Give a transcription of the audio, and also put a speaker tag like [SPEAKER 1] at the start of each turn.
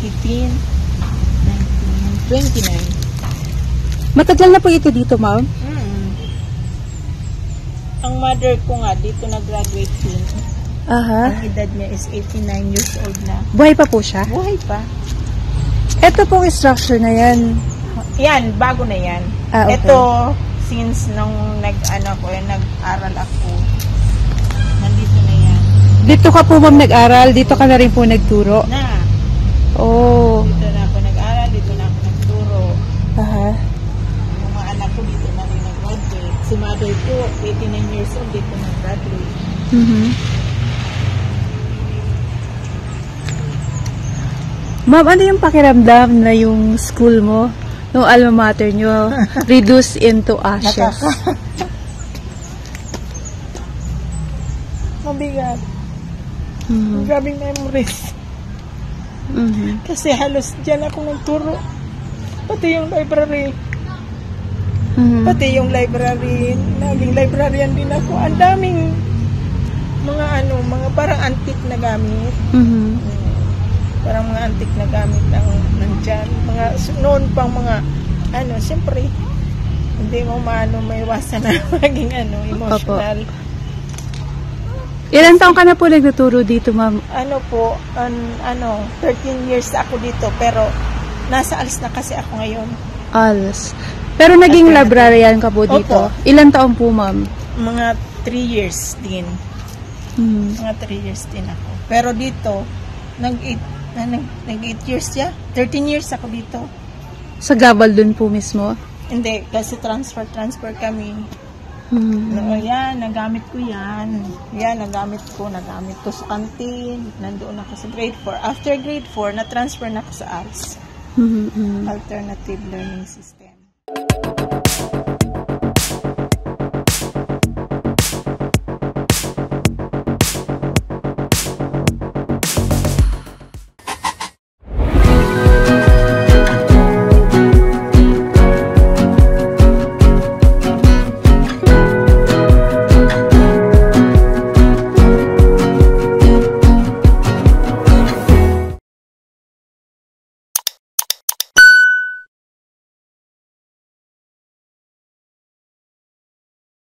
[SPEAKER 1] 18, 19, 29.
[SPEAKER 2] Matagal na po ito dito, ma'am?
[SPEAKER 1] Ang mother ko nga, dito nag-graduate din.
[SPEAKER 2] Aha.
[SPEAKER 1] Ang edad niya is 89 years old na.
[SPEAKER 2] Buhay pa po siya?
[SPEAKER 1] Buhay pa.
[SPEAKER 2] Ito pong structure na yan.
[SPEAKER 1] Yan, bago na yan.
[SPEAKER 2] Okay.
[SPEAKER 1] Ito, since nung nag-aral ako, nandito na yan.
[SPEAKER 2] Dito ka po, ma'am, nag-aral? Dito ka na rin po nagturo?
[SPEAKER 1] Na.
[SPEAKER 2] Oh.
[SPEAKER 1] Dito na ako nag-aral, dito na ako nagturo.
[SPEAKER 2] Aha.
[SPEAKER 1] Yung mga anak ko dito na rin nag-graduate. Si mother ko, 89 years old, dito nag-graduate.
[SPEAKER 2] Ma'am, ano yung pakiramdam na yung school mo, yung alma mater nyo, reduced into ashes?
[SPEAKER 1] Mabigat. Grabing memories. Kasi halos dyan ako nagturo. Pati yung library. Pati yung library, naging librarian din ako. Ang daming mga parang antique na gamit. Parang mga antique na gamit ang nandyan. Mga noon pang mga siyempre hindi mo maiwasan na maging emotional. Opo.
[SPEAKER 2] Ilan taong ka na po nagtuturo dito, ma'am?
[SPEAKER 1] 13 years ako dito, pero nasa alis na kasi ako ngayon.
[SPEAKER 2] Alis. Pero naging librarian ka po dito?
[SPEAKER 1] Opo.
[SPEAKER 2] Ilan taon po, ma'am?
[SPEAKER 1] Mga 3 years din. Mga 3 years din ako. Pero dito, nag-8 years siya. 13 years ako dito.
[SPEAKER 2] Sa Gabal dun po mismo?
[SPEAKER 1] Hindi, kasi transfer kami. Yan, nagamit ko yan. Yan, nagamit ko sa canteen. Nandoon ako sa grade 4. After grade 4, na-transfer na ako sa ALS. Alternative Learning System.